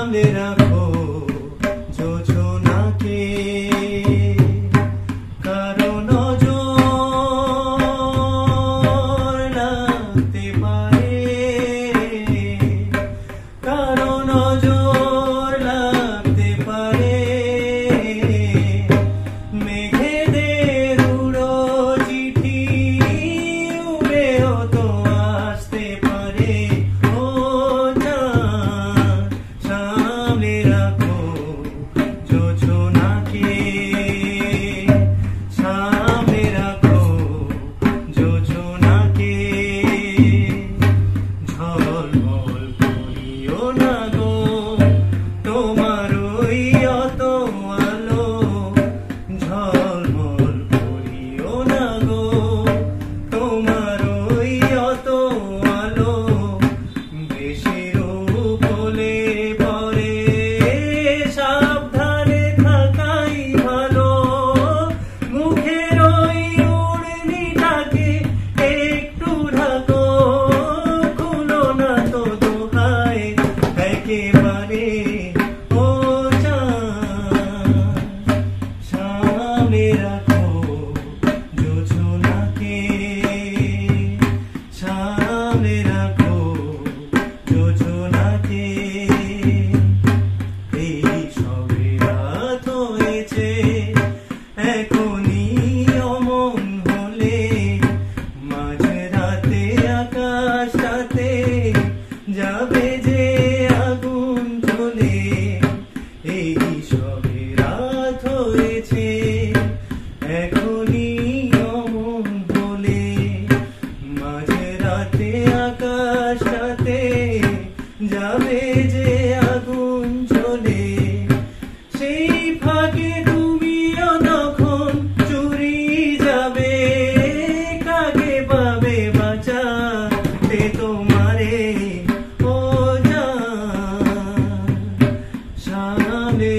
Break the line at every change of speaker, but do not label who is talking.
সামনে রাখো যোজনাকে, কারো নজর লাগতে পারে, কারো নজর লাগতে পারে। মেঘেদের উড়ো চিঠি উড়েও তো আসতে পারে। ও চাঁদ সামনে রাখো যোজনাকে, সামনে রাখো যোজনাকে। ঝলমল করিও না গো তোমার ওই অত আলো, ঝলমল করিও না গো তোমার ওই অত আলো। বেশির উপলে পরে সাবধানে থাকাই ভালো, মুখের ওই উড়নিটাকে একটু ঢাকো, খুলো না তো দোহাই একেবারে। ও চাঁদ সামনে রাখো যোজনাকে, সামনে রাখো যোজনাকে। এই সবে রাত হয়েছে, এখনই অমন হলে মাঝরাতে আকাশটাতে যাবে যে আগুন জ্বলে। এই সবে রাত হয়েছে, এখনই অমন হলে মাঝরাতে আকাশটাতে যাবে যে আগুন জ্বলে। সেই ফাঁকে তুমিও তখন চুরি যাবে, কাকে পাবে বাঁচাতে তোমারে। ও চাঁদ সামনে